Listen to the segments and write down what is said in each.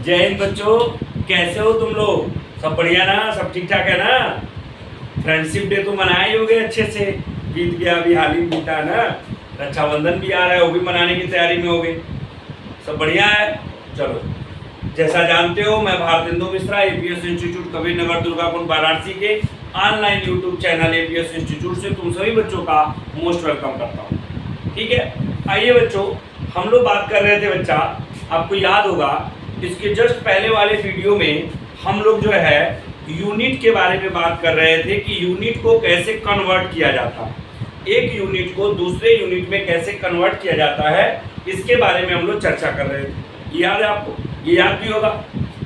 जय हिंद बच्चों, कैसे हो तुम लोग? सब बढ़िया ना? सब ठीक ठाक है ना? फ्रेंडशिप डे तो मनाए ही होगे अच्छे से, बीत गया अभी हाल ही बीता ना। रक्षाबंधन भी आ रहा है, वो भी मनाने की तैयारी में होगे। सब बढ़िया है। चलो, जैसा जानते हो मैं भारतेंदु मिश्रा एपीएस इंस्टीट्यूट कबीर नगर दुर्गाकुंड वाराणसी के online YouTube channel APS institute से तुम सभी बच्चों का मोस्ट वेलकम करता हूँ। ठीक है, आइए बच्चों, हम लोग बात कर रहे थे बच्चा, आपको याद होगा इसके जस्ट पहले वाले वीडियो में हम लोग जो है यूनिट के बारे में बात कर रहे थे कि यूनिट को कैसे कन्वर्ट किया जाता है, एक यूनिट को दूसरे यूनिट में कैसे कन्वर्ट किया जाता है, इसके बारे में हम लोग चर्चा कर रहे थे। याद है आपको? ये याद भी होगा।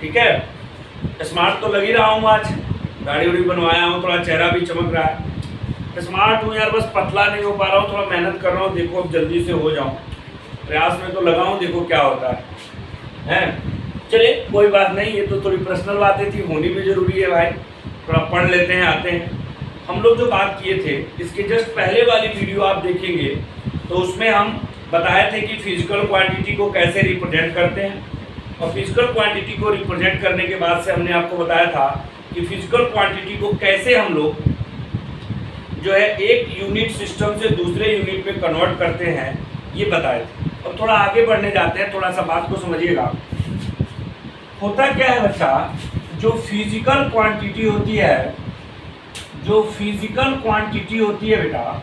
ठीक है, स्मार्ट तो लग ही रहा हूँ, आज दाढ़ी उड़ी बनवाया हूँ, थोड़ा चेहरा भी चमक रहा है। स्मार्ट हूँ यार, बस पतला नहीं हो पा रहा हूँ, थोड़ा मेहनत कर रहा हूँ। देखो अब जल्दी से हो जाऊँ, प्रयास में तो लगा हूँ, देखो क्या होता है। चलिए कोई बात नहीं, ये तो थोड़ी पर्सनल बातें थी, होनी भी जरूरी है भाई। थोड़ा पढ़ लेते हैं, आते हैं। हम लोग जो बात किए थे इसके जस्ट पहले वाली वीडियो आप देखेंगे तो उसमें हम बताए थे कि फिजिकल क्वांटिटी को कैसे रिप्रेजेंट करते हैं, और फिजिकल क्वांटिटी को रिप्रेजेंट करने के बाद से हमने आपको बताया था कि फिजिकल क्वांटिटी को कैसे हम लोग जो है एक यूनिट सिस्टम से दूसरे यूनिट में कन्वर्ट करते हैं, ये बताए थे। अब थोड़ा आगे बढ़ने जाते हैं, थोड़ा सा बात को समझिएगा। होता क्या है बच्चा, जो फिजिकल क्वांटिटी होती है, जो फिजिकल क्वांटिटी होती है बेटा,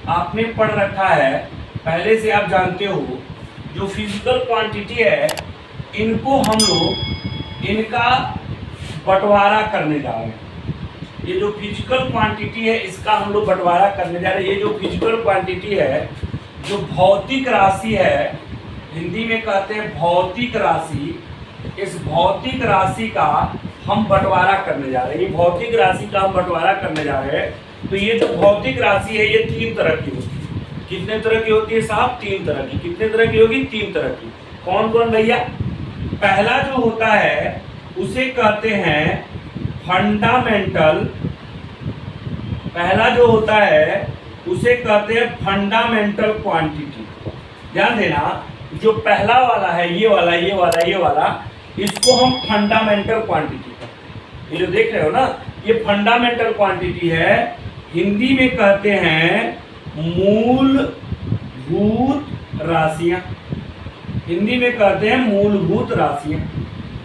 आपने पढ़ रखा है पहले से, आप जानते हो जो फिजिकल क्वांटिटी है इनको हम लोग इनका बंटवारा करने जा रहे हैं। ये जो फिजिकल क्वांटिटी है इसका हम लोग बंटवारा करने जा रहे हैं। ये जो फिजिकल क्वांटिटी है, जो भौतिक राशि है, हिंदी में कहते हैं भौतिक राशि, इस भौतिक राशि का हम बंटवारा करने जा रहे हैं। ये भौतिक राशि का हम बंटवारा करने जा रहे हैं। तो ये जो भौतिक राशि है ये तीन तरह की होती है। कितने तरह की होती है साहब? तीन तरह की। कितने तरह की होगी? तीन तरह की। कौन कौन भैया? पहला जो होता है उसे कहते हैं फंडामेंटल, पहला जो होता है उसे कहते हैं फंडामेंटल क्वांटिटी। ध्यान देना, जो पहला वाला है, ये वाला, ये वाला, ये वाला, इसको हम फंडामेंटल क्वांटिटी कहते हैं। ये जो देख रहे हो ना, ये फंडामेंटल क्वांटिटी है। हिंदी में कहते हैं मूलभूत राशियां। हिंदी में कहते हैं मूलभूत राशियां।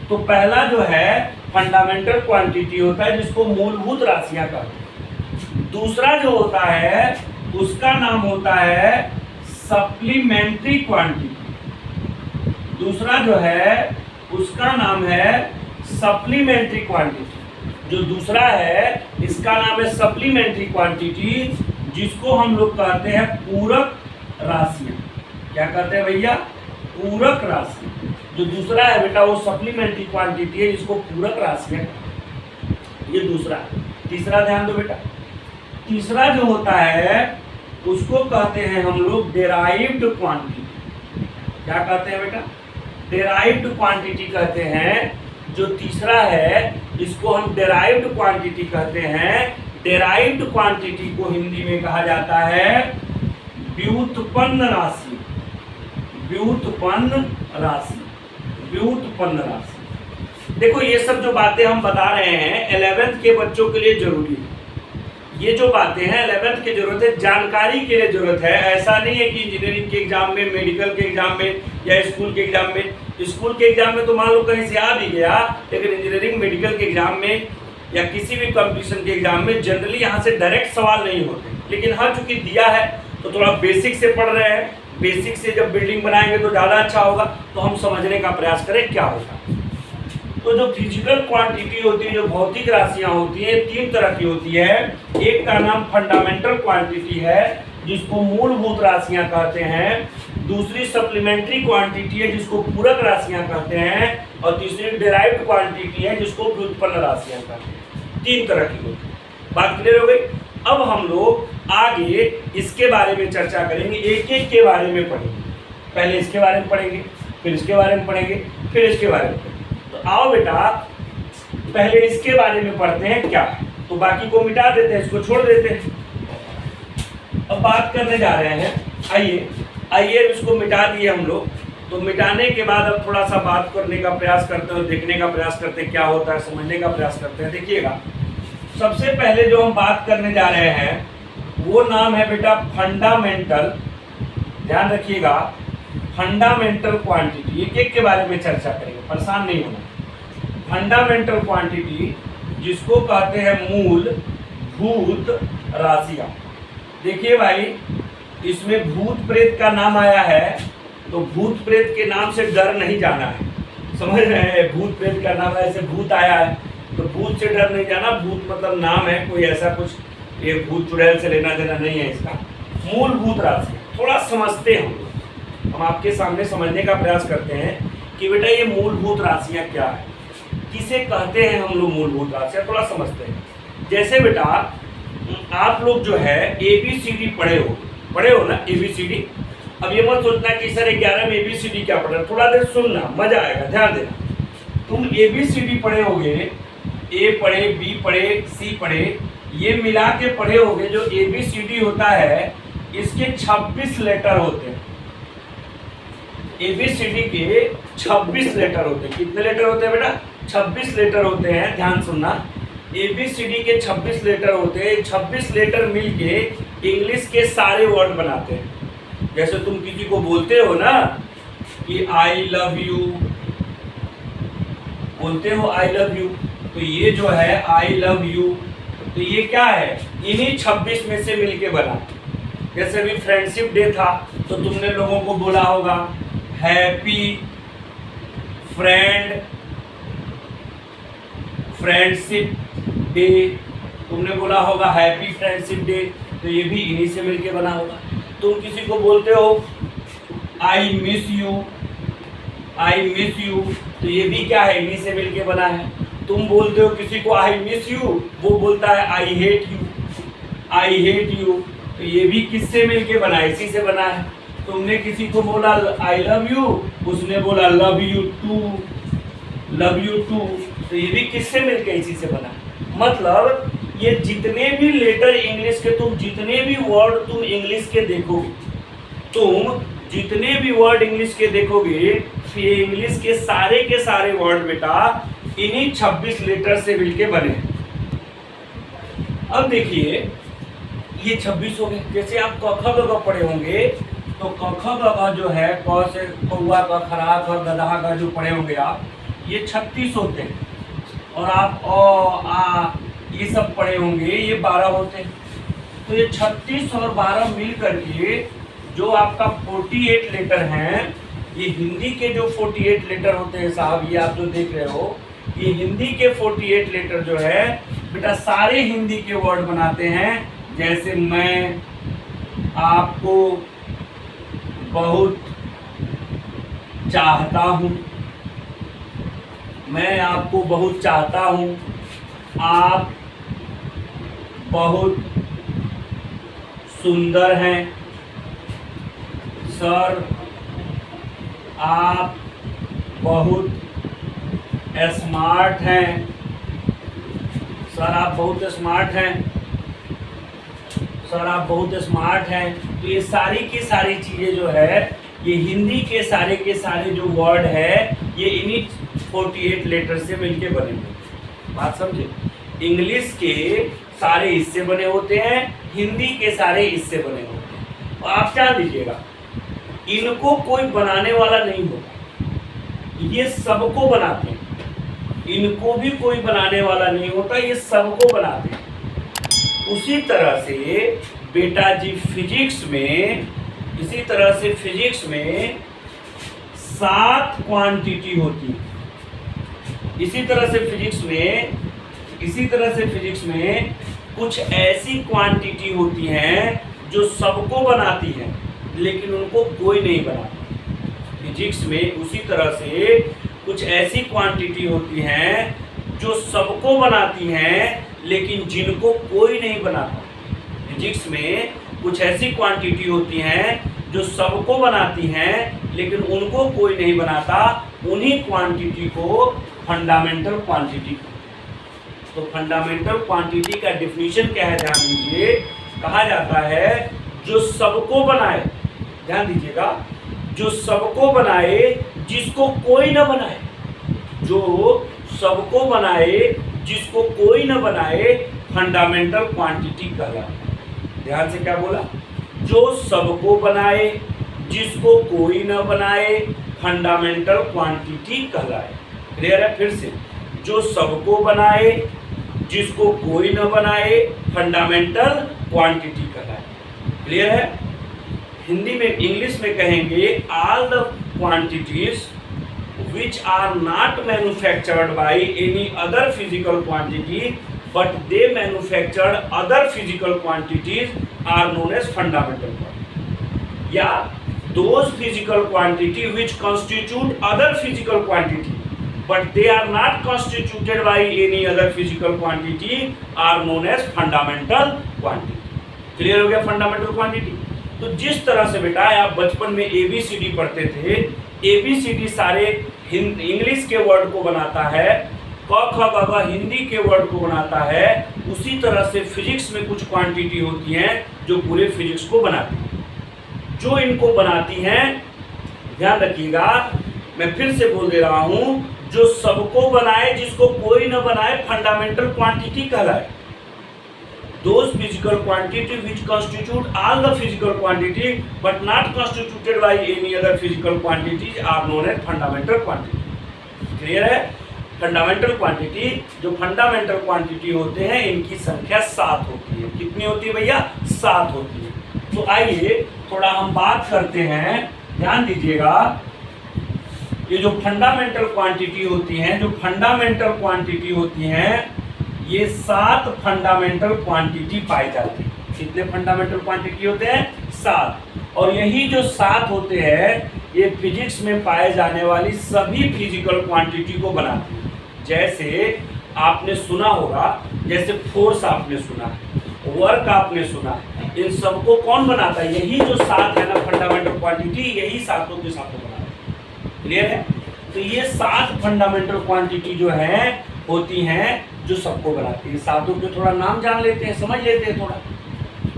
तो पहला जो है फंडामेंटल क्वांटिटी होता है जिसको मूलभूत राशियां कहते हैं। दूसरा जो होता है उसका नाम होता है सप्लीमेंट्री क्वांटिटी। दूसरा जो है उसका नाम है सप्लीमेंट्री क्वांटिटी। जो दूसरा है इसका नाम है सप्लीमेंट्री क्वांटिटी, जिसको हम लोग कहते हैं पूरक राशियां। क्या कहते हैं भैया? पूरक राशि। जो दूसरा है बेटा वो सप्लीमेंट्री क्वांटिटी है, जिसको पूरक राशियां, ये दूसरा। तीसरा ध्यान दो बेटा, तीसरा जो होता है उसको कहते हैं हम लोग डेराइव्ड क्वांटिटी। क्या कहते हैं बेटा? डेराइव्ड क्वांटिटी कहते हैं। जो तीसरा है इसको हम डेराइव्ड क्वांटिटी कहते हैं। डेराइव्ड क्वांटिटी को हिंदी में कहा जाता है व्युत्पन्न राशि। व्युत्पन्न राशि, व्युत्पन्न राशि। देखो ये सब जो बातें हम बता रहे हैं 11th के बच्चों के लिए जरूरी है। ये जो बातें हैं 11th की जरूरत है, जानकारी के लिए जरूरत है। ऐसा नहीं है कि इंजीनियरिंग के एग्जाम में, मेडिकल के एग्जाम में या स्कूल के एग्जाम में। स्कूल के एग्जाम में तो मान लो कहीं से आ भी गया, लेकिन इंजीनियरिंग मेडिकल के एग्जाम में या किसी भी कंपटीशन के एग्जाम में जनरली यहाँ से डायरेक्ट सवाल नहीं होते। लेकिन हाँ, चूंकि दिया है तो थोड़ा बेसिक से पढ़ रहे हैं। बेसिक से जब बिल्डिंग बनाएंगे तो ज़्यादा अच्छा होगा। तो हम समझने का प्रयास करें क्या होगा। तो जो फिजिकल क्वांटिटी होती है, जो भौतिक राशियां होती हैं, तीन तरह की होती है। एक का नाम फंडामेंटल क्वांटिटी है जिसको मूलभूत राशियां कहते हैं। दूसरी सप्लीमेंट्री क्वांटिटी है जिसको पूरक राशियां कहते हैं, और तीसरी डेराइव्ड क्वांटिटी है जिसको व्युत्पन्न राशियां कहते हैं। तीन तरह की होती है। बात क्लियर हो गई? अब हम लोग आगे इसके बारे में चर्चा करेंगे, एक एक के बारे में पढ़ेंगे। पहले इसके बारे में पढ़ेंगे, फिर इसके बारे में पढ़ेंगे, फिर इसके बारे में। तो आओ बेटा पहले इसके बारे में पढ़ते हैं क्या है, तो बाकी को मिटा देते हैं, इसको छोड़ देते हैं। अब बात करने जा रहे हैं, आइए इसको मिटा दिए हम लोग। तो मिटाने के बाद अब थोड़ा सा बात करने का प्रयास करते हैं, देखने का प्रयास करते हैं क्या होता है, समझने का प्रयास करते हैं। देखिएगा, सबसे पहले जो हम बात करने जा रहे हैं वो नाम है बेटा फंडामेंटल, ध्यान रखिएगा, फंडामेंटल क्वांटिटी। एक एक के बारे में चर्चा करेंगे, परेशान नहीं होना। फंडामेंटल क्वांटिटी जिसको कहते हैं मूलभूत राशियां। देखिए भाई, इसमें भूत प्रेत का नाम आया है, तो भूत प्रेत के नाम से डर नहीं जाना है, समझ रहे हैं? भूत प्रेत का नाम है, ऐसे भूत आया है तो भूत से डर नहीं जाना। भूत मतलब नाम है, कोई ऐसा कुछ ये भूत चुड़ैल से लेना देना नहीं है इसका। मूलभूत राशि थोड़ा समझते हैं हम आपके सामने समझने का प्रयास करते हैं कि बेटा ये मूलभूत राशियां क्या है, किसे कहते हैं हम लोग मूलभूत राशियां, थोड़ा समझते हैं। जैसे बेटा आप लोग जो है ABCD पढ़े हो ना, ABCD। अब ये मत सोचना कि सर 11 में ABCD क्या पढ़ रहे, थोड़ा देर सुनना, मजा आएगा, ध्यान देना। तुम ABCD पढ़े होगे, A पढ़े, B पढ़े, C पढ़े, ये मिला के पढ़े होगे। जो ABCD होता है इसके 26 लेटर होते हैं। ABCD के 26 लेटर होते हैं। कितने लेटर होते हैं बेटा? 26 लेटर होते हैं, ध्यान सुनना। ABCD के 26 लेटर होते हैं। 26 लेटर मिलके इंग्लिश के सारे वर्ड बनाते हैं। जैसे तुम किसी को बोलते हो ना कि आई लव यू, बोलते हो आई लव यू, तो ये जो है आई लव यू, तो ये क्या है? इन्हीं 26 में से मिलके बना। जैसे अभी फ्रेंडशिप डे था तो तुमने लोगों को बोला होगा हैप्पी फ्रेंडशिप डे, तुमने बोला होगा हैप्पी फ्रेंडशिप डे, तो ये भी इन्हीं से मिलके बना होगा। तुम किसी को बोलते हो आई मिस यू, तो ये भी क्या है? इन्हीं से मिलके बना है। तुम बोलते हो किसी को आई मिस यू, वो बोलता है आई हेट यू, तो ये भी किससे मिलके बना है? इसी से बना है। तुमने किसी को बोला आई लव यू, उसने बोला लव यू टू, तो ये भी किससे मिलके? इसी से बना है। मतलब ये जितने भी लेटर इंग्लिश के, तुम जितने भी वर्ड तुम इंग्लिश के देखोगे, तो ये इंग्लिश के सारे वर्ड बेटा इन्हीं 26 लेटर से मिलके बने। अब देखिए ये 26 हो गए। जैसे आप क ख ग घ पढ़े होंगे, तो क ख ग घ जो है, क से कौआ का, खरा का, गधा का जो पढ़े होंगे आप, ये 36 होते हैं। और आप अ आ ये सब पढ़े होंगे, ये 12 होते हैं। तो ये 36 और 12 मिल करके जो आपका 48 लेटर हैं, ये हिंदी के जो 48 लेटर होते हैं साहब, ये आप जो देख रहे हो, ये हिंदी के 48 लेटर जो है बेटा सारे हिंदी के वर्ड बनाते हैं। जैसे मैं आपको बहुत चाहता हूँ, मैं आपको बहुत चाहता हूँ, आप बहुत सुंदर हैं, सर आप बहुत स्मार्ट हैं, सर आप बहुत स्मार्ट हैं, सर आप बहुत स्मार्ट हैं। तो ये सारी की सारी चीज़ें जो है, ये हिंदी के सारे जो वर्ड है, ये इन्हीं 48 लेटर से मिलके बने हुए। बात समझे? इंग्लिश के सारे हिस्से बने होते हैं, हिंदी के सारे हिस्से बने होते हैं। और आप जान लीजिएगा, इनको कोई बनाने वाला नहीं होता, ये सबको बनाते हैं। इनको भी कोई बनाने वाला नहीं होता, ये सबको बनाते हैं। उसी तरह से बेटा जी फिजिक्स में, इसी तरह से फिजिक्स में 7 क्वांटिटी होती है। इसी तरह से फिजिक्स में कुछ ऐसी क्वांटिटी होती हैं जो सबको बनाती हैं, लेकिन उनको कोई नहीं बनाता। फिजिक्स में उसी तरह से कुछ ऐसी क्वांटिटी होती हैं जो सबको बनाती हैं, लेकिन जिनको कोई नहीं बनाता। फिजिक्स में कुछ ऐसी क्वांटिटी होती हैं जो सबको बनाती हैं, लेकिन उनको कोई नहीं बनाता। उन्हीं क्वांटिटी को फंडामेंटल क्वांटिटी, तो फंडामेंटल क्वांटिटी का डिफिनीशन क्या है ध्यान दीजिए। कहा जाता है जो सबको बनाए, ध्यान दीजिएगा, जो सबको बनाए जिसको कोई न बनाए, जो सबको बनाए जिसको कोई न बनाए, फंडामेंटल क्वांटिटी कहलाता। ध्यान से क्या बोला, जो सबको बनाए जिसको कोई न बनाए, फंडामेंटल क्वांटिटी कहलाए। क्लियर है? फिर से, जो सबको बनाए जिसको कोई न बनाए, फंडामेंटल क्वांटिटी कहलाए। क्लियर है? हिंदी में, इंग्लिश में कहेंगे all the quantities which are not manufactured by any other physical quantity but they manufactured other physical quantities are known as fundamental quantity। या those physical quantity which constitute other physical quantity but they are not constituted by any other physical quantity are known as fundamental quantity। Clear हो गया fundamental quantity? तो जिस तरह से बेटा आप बचपन में ABCD पढ़ते थे, ABCD सारे इंग्लिश के वर्ड को बनाता है, क ख ग घ हिंदी के वर्ड को बनाता है, उसी तरह से फिजिक्स में कुछ क्वांटिटी होती हैं जो पूरे फिजिक्स को बनाती हैं। जो इनको बनाती हैं, ध्यान रखिएगा, मैं फिर से बोल दे रहा हूं, जो सबको बनाए जिसको कोई न बनाए, फंडामेंटल क्वांटिटी कहलाए। Those physical quantity which constitute all the physical quantity but not constituted by any other physical quantities are known as fundamental quantity। Clear है? फंडामेंटल क्वांटिटी, जो फंडामेंटल क्वांटिटी होते हैं इनकी संख्या 7 होती है। कितनी होती है भैया? 7 होती है। तो आइए थोड़ा हम बात करते हैं, ध्यान दीजिएगा। ये जो फंडामेंटल क्वांटिटी होती हैं, जो फंडामेंटल क्वांटिटी होती हैं, ये 7 फंडामेंटल क्वांटिटी पाई जाती है। कितने फंडामेंटल क्वांटिटी होते हैं? 7। और यही जो 7 होते हैं, ये फिजिक्स में पाए जाने वाली सभी फिजिकल क्वांटिटी को बनाते हैं। जैसे आपने सुना होगा, जैसे फोर्स आपने सुना है, वर्क आपने सुना है, इन सबको कौन बनाता है? यही जो 7 है ना फंडामेंटल क्वांटिटी, यही सातों के सातों बनाते हैं। क्लियर है? तो ये 7 फंडामेंटल क्वांटिटी जो है होती हैं जो सबको बनाती है। सातों के थोड़ा नाम जान लेते हैं, समझ लेते हैं थोड़ा।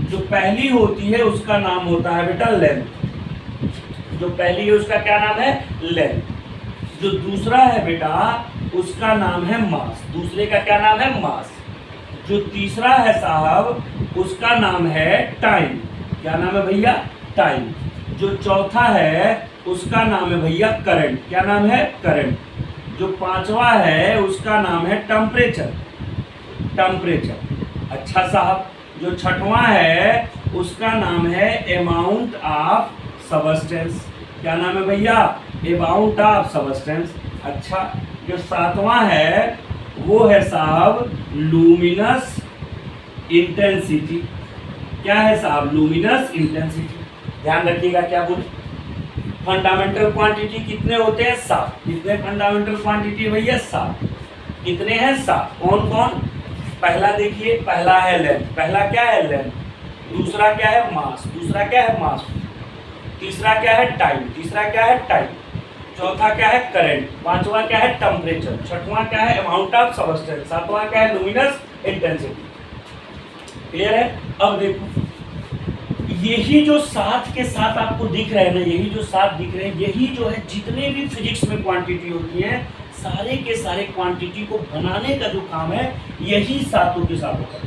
जो पहली होती है उसका नाम होता है बेटा लेंथ। जो पहली है उसका क्या नाम है? लेंथ। जो दूसरा है बेटा उसका नाम है मास। दूसरे का क्या नाम है? मास। जो तीसरा है साहब उसका नाम है टाइम। क्या नाम है भैया? टाइम। जो चौथा है उसका नाम है भैया करंट। क्या नाम है? करंट। जो पांचवा है उसका नाम है टेम्परेचर। टेम्परेचर। अच्छा साहब, जो छठवां है उसका नाम है अमाउंट ऑफ सबस्टेंस। क्या नाम है भैया? Amount of substance. अच्छा, जो सातवां है वो है साहब लूमिनस इंटेंसिटी। क्या है साहब? Luminous intensity. ध्यान रखिएगा क्या बोले। फंडामेंटल क्वांटिटी कितने होते हैं? 7। कितने फंडामेंटल क्वांटिटी भैया? 7। कितने हैं? 7। कौन कौन? पहला देखिए, पहला है लेंथ। पहला क्या है? लेंथ। दूसरा क्या है? मास। दूसरा क्या है? मास। तीसरा क्या है? टाइम। तीसरा क्या है? टाइम। चौथा क्या है? करंट। पांचवा क्या है? टेम्परेचर। छठवां क्या है? Amount of substance. सातवां क्या है? Luminous intensity. क्लियर है? अब देखो, यही जो 7 के 7 आपको दिख रहे हैं ना, यही जो 7 दिख रहे हैं, यही जो है जितने भी फिजिक्स में क्वांटिटी होती हैं, सारे के सारे क्वांटिटी को बनाने का जो काम है यही सातों के सातों का।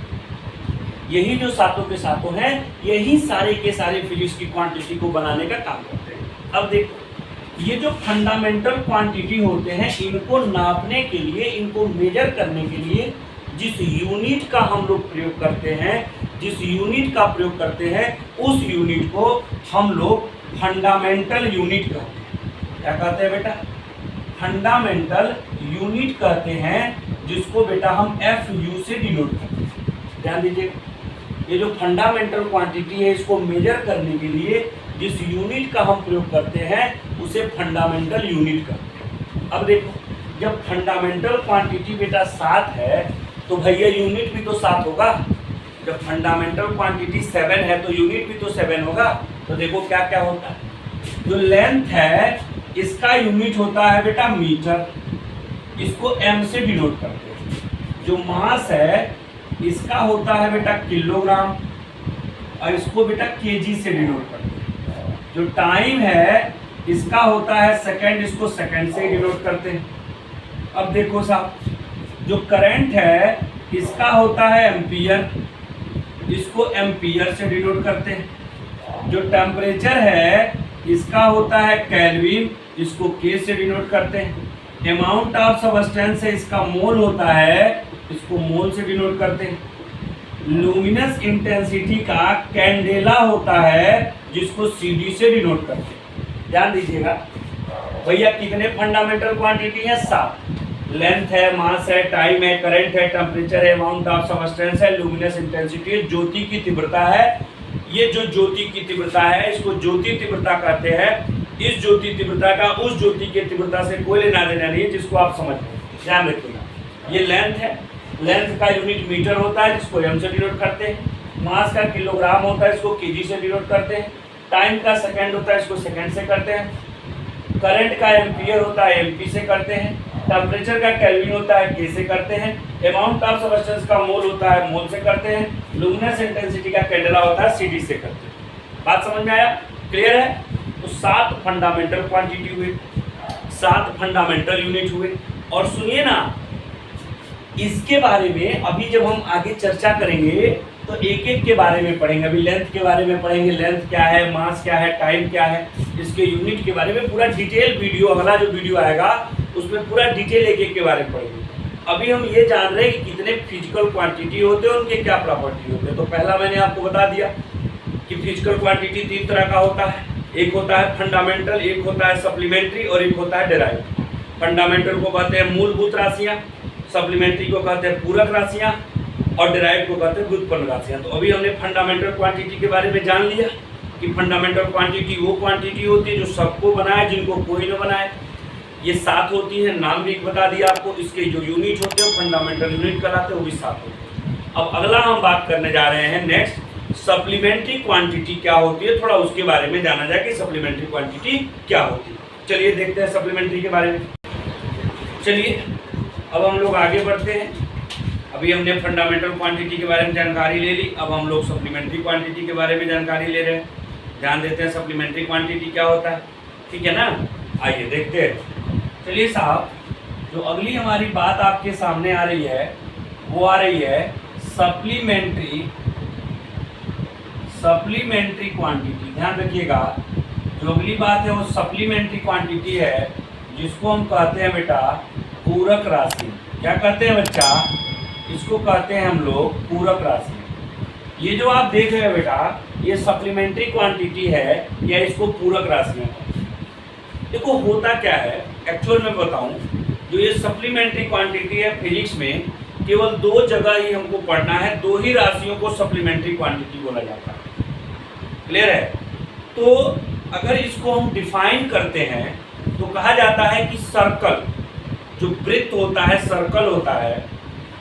यही जो सातों के सातों हैं, यही सारे के सारे फिजिक्स की क्वांटिटी को बनाने का काम करते हैं। अब देखो, ये जो फंडामेंटल क्वांटिटी होते हैं, इनको नापने के लिए, इनको मेजर करने के लिए जिस यूनिट का हम लोग प्रयोग करते हैं, जिस यूनिट का प्रयोग करते हैं, उस यूनिट को हम लोग फंडामेंटल यूनिट कहते हैं। क्या कहते हैं बेटा? फंडामेंटल यूनिट कहते हैं, जिसको बेटा हम FU से डिनोट करते हैं। ध्यान दीजिए, ये जो फंडामेंटल क्वांटिटी है, इसको मेजर करने के लिए जिस यूनिट का हम प्रयोग करते हैं उसे फंडामेंटल यूनिट कहते हैं। अब देखो, जब फंडामेंटल क्वांटिटी बेटा 7 है तो भैया यूनिट भी तो 7 होगा। जब फंडामेंटल क्वांटिटी 7 है तो यूनिट भी तो 7 होगा। तो देखो क्या क्या होता है। जो लेंथ है इसका यूनिट होता है बेटा मीटर, इसको M से डिनोट करते हैं। जो मास है इसका होता है बेटा किलोग्राम, और इसको बेटा केजी से डिनोट करते हैं। जो टाइम है इसका होता है सेकंड, इसको सेकंड से डिनोट करते हैं। अब देखो साहब, जो करंट है इसका होता है एम्पियर, इसको एम्पियर से डिनोट करते हैं। जो टेम्परेचर है इसका होता है केल्विन, इसको के से डिनोट करते हैं। अमाउंट ऑफ सब्सटेंस है इसका मोल होता है, इसको मोल से डिनोट करते हैं। लुमिनस इंटेंसिटी का कैंडेला होता है जिसको सीडी से डिनोट करते हैं। ध्यान दीजिएगा भैया, कितने फंडामेंटल क्वांटिटी है? 7। लेंथ है, मास है, टाइम है, करंट है, टेम्परेचर है, अमाउंट ऑफ सब्सटेंस है, लुमिनस इंटेंसिटी है, ज्योति की तीव्रता है। ये जो ज्योति की तीव्रता है इसको ज्योति तीव्रता कहते हैं। इस ज्योति तीव्रता का उस ज्योति की तीव्रता से कोई लेना देना नहीं है, जिसको आप समझ लें। ध्यान रखिएगा, ये लेंथ है, लेंथ का यूनिट मीटर होता है जिसको एम से डिनोट करते हैं। मास का किलोग्राम होता है, इसको केजी से डिनोट करते हैं। टाइम का सेकंड होता है, इसको सेकंड से करते हैं। करंट का एम्पियर होता है, एमपी से करते हैं। टेम्परेचर का केल्विन होता है, के से करते हैं। अमाउंट ऑफ सब्सटेंस का मोल होता है, मोल से करते हैं। लुमिनस इंटेंसिटी का कैंडेला होता है, सीडी से करते हैं। बात समझ में आया? क्लियर है? तो 7 फंडामेंटल क्वांटिटी हुए, 7 फंडामेंटल यूनिट हुए। और सुनिए ना, इसके बारे में अभी जब हम आगे चर्चा करेंगे तो एक एक के बारे में पढ़ेंगे। अभी लेंथ के बारे में पढ़ेंगे, लेंथ क्या है, मास क्या है, टाइम क्या है, इसके यूनिट के बारे में पूरा डिटेल वीडियो, अगला जो वीडियो आएगा उसमें पूरा डिटेल एक एक के बारे में पढ़ेंगे। अभी हम ये जान रहे हैं कि कितने फिजिकल क्वांटिटी होते हैं, उनके क्या प्रॉपर्टी होते हैं। तो पहला मैंने आपको बता दिया कि फिजिकल क्वांटिटी 3 तरह का होता है। एक होता है फंडामेंटल, एक होता है सप्लीमेंट्री और एक होता है डेराइव। फंडामेंटल को कहते हैं मूलभूत राशियाँ, सप्लीमेंट्री को कहते हैं पूरक राशियाँ और डेराइव को कहते हैं व्युत्पन्न राशियाँ। तो अभी हमने फंडामेंटल क्वांटिटी के बारे में जान लिया कि फंडामेंटल क्वांटिटी वो क्वांटिटी होती है जो सबको बनाए, जिनको कोई न बनाए। ये 7 होती है, नाम भी बता दिया आपको। इसके जो यूनिट होते हैं फंडामेंटल यूनिट कहलाते हैं, वो भी 7 होते हैं। अब अगला हम बात करने जा रहे हैं नेक्स्ट, सप्लीमेंट्री क्वांटिटी क्या होती है। थोड़ा उसके बारे में जाना जाए कि सप्लीमेंट्री क्वांटिटी क्या होती है। चलिए देखते हैं सप्लीमेंट्री के बारे में। चलिए अब हम लोग आगे बढ़ते हैं। अभी हमने फंडामेंटल क्वांटिटी के बारे में जानकारी ले ली, अब हम लोग सप्लीमेंट्री क्वांटिटी के बारे में जानकारी ले रहे हैं। ध्यान देते हैं सप्लीमेंट्री क्वांटिटी क्या होता है, ठीक है ना। आइए देखते हैं। चलिए साहब, जो अगली हमारी बात आपके सामने आ रही है वो आ रही है सप्लीमेंट्री क्वांटिटी। ध्यान रखिएगा, जो अगली बात है वो सप्लीमेंट्री क्वांटिटी है, जिसको हम कहते हैं बेटा पूरक राशि। क्या कहते हैं बच्चा? इसको कहते हैं हम लोग पूरक राशि। ये जो आप देख रहे हैं बेटा, ये सप्लीमेंट्री क्वांटिटी है या इसको पूरक राशि है। देखो होता क्या है, एक्चुअल में बताऊं, जो ये सप्लीमेंट्री क्वांटिटी है फिजिक्स में केवल 2 जगह ही हमको पढ़ना है, 2 ही राशियों को सप्लीमेंट्री क्वांटिटी बोला जाता है। क्लियर है? तो अगर इसको हम डिफाइन करते हैं तो कहा जाता है कि सर्कल, जो वृत्त होता है सर्कल होता है,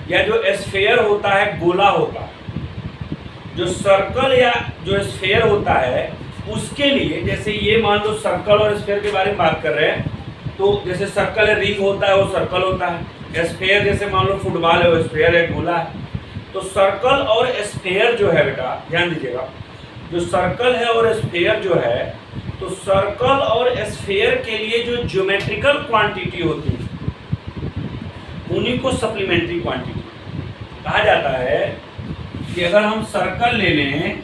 या जो स्फीयर होता है गोला होता है। जो सर्कल या जो स्फीयर होता है उसके लिए, जैसे ये मान लो सर्कल और स्फीयर के बारे में बात कर रहे हैं, तो जैसे सर्कल है रिंग होता है वो सर्कल होता है, स्फीयर जैसे मान लो फुटबॉल है वो स्फीयर है, गोला है। तो सर्कल और स्फीयर जो है बेटा, ध्यान दीजिएगा, जो सर्कल है और स्फीयर जो है, तो सर्कल और स्फीयर के लिए जो ज्योमेट्रिकल क्वांटिटी होती है उन्हीं को सप्लीमेंट्री क्वांटिटी कहा जाता है। कि अगर हम सर्कल ले लें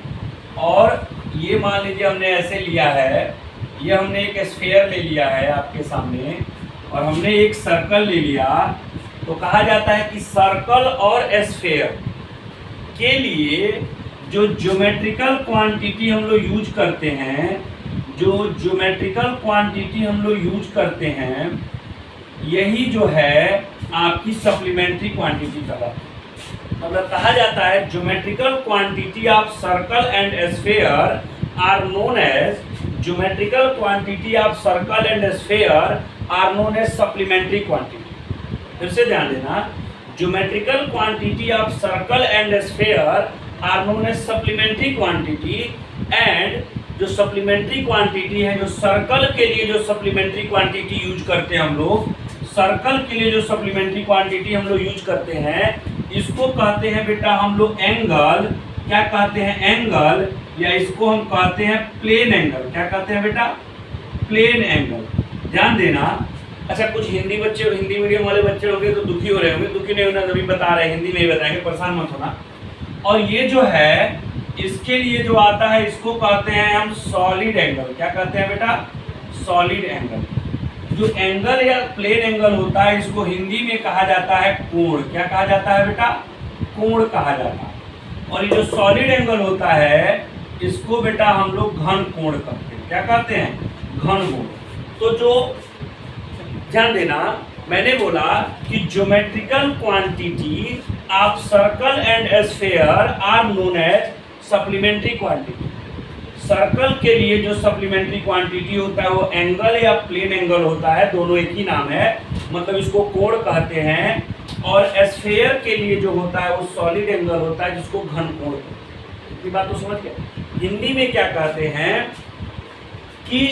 और ये मान लीजिए हमने ऐसे लिया है, ये हमने एक स्फीयर ले लिया है आपके सामने और हमने एक सर्कल ले लिया, तो कहा जाता है कि सर्कल और स्फीयर के लिए जो ज्योमेट्रिकल क्वांटिटी हम लोग यूज करते हैं, जो ज्योमेट्रिकल क्वांटिटी हम लोग यूज करते हैं, यही जो है आपकी सप्लीमेंट्री क्वांटिटी कहलाती है। मतलब कहा जाता है geometrical quantity of circle and sphere are known as geometrical quantity of circle and sphere are known as supplementary quantity. फिर से ध्यान देना, geometrical quantity of circle and sphere are known as supplementary quantity, and जो supplementary quantity है, जो circle के लिए जो सप्लीमेंट्री क्वांटिटी यूज करते हैं हम लोग, सर्कल के लिए जो सप्लीमेंट्री क्वांटिटी हम लोग यूज करते हैं, इसको कहते हैं बेटा हम लोग एंगल। क्या कहते हैं? एंगल, या इसको हम कहते हैं प्लेन एंगल। क्या कहते हैं बेटा? Plane angle. ध्यान देना। अच्छा, कुछ हिंदी बच्चे, हिंदी मीडियम वाले बच्चे होंगे तो दुखी हो रहे होंगे, दुखी नहीं होना, तभी बता रहे हैं, हिंदी में ही बताएंगे, परेशान मत होना। और ये जो है, इसके लिए जो आता है इसको कहते हैं हम सॉलिड एंगल। क्या कहते हैं बेटा? Solid angle. जो एंगल या प्लेन एंगल होता है इसको हिंदी में कहा जाता है कोण। क्या कहा जाता है बेटा? कोण कहा जाता है। और ये जो सॉलिड एंगल होता है इसको बेटा हम लोग घन कोण कहते हैं। क्या कहते हैं? घन कोण। तो जो ध्यान देना, मैंने बोला कि geometrical quantity of circle and sphere are known as supplementary quantity. Circle के लिए जो सप्लीमेंट्री क्वांटिटी होता है वो एंगल या प्लेन एंगल होता है, दोनों एक ही नाम है, मतलब इसको कोण कहते हैं। और स्फीयर के लिए जो होता है वो सॉलिड एंगल होता है जिसको घन कोण कहते हैं। इतनी बात तो समझ गए। हिंदी में क्या कहते हैं कि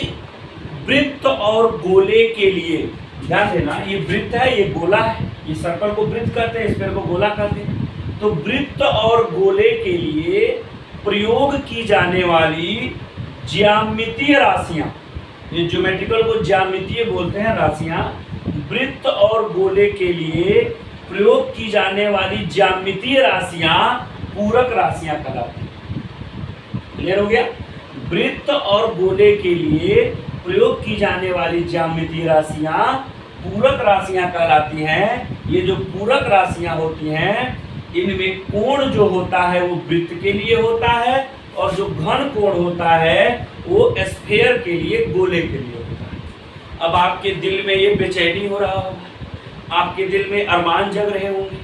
वृत्त और गोले के लिए, ध्यान देना, ये वृत्त है, ये गोला है, ये सर्कल को वृत्त कहते हैं, स्फीयर को गोला कहते हैं। तो वृत्त और गोले के लिए प्रयोग की जाने वाली ज्यामितीय राशियां, ये ज्योमेट्रिकल को ज्यामितीय बोलते हैं राशियां, वृत्त और गोले के लिए प्रयोग की जाने वाली ज्यामितीय राशियां पूरक राशियां कहलाती हैं। क्लियर हो गया? वृत्त और गोले के लिए प्रयोग की जाने वाली ज्यामितीय राशियां पूरक राशियां कहलाती हैं। ये जो पूरक राशियां होती हैं इनमें कोण जो होता है वो वृत्त के लिए होता है और जो घन कोण होता है वो स्फीयर के लिए, गोले के लिए होता है। अब आपके दिल में ये बेचैनी हो रहा होगा, आपके दिल में अरमान जग रहे होंगे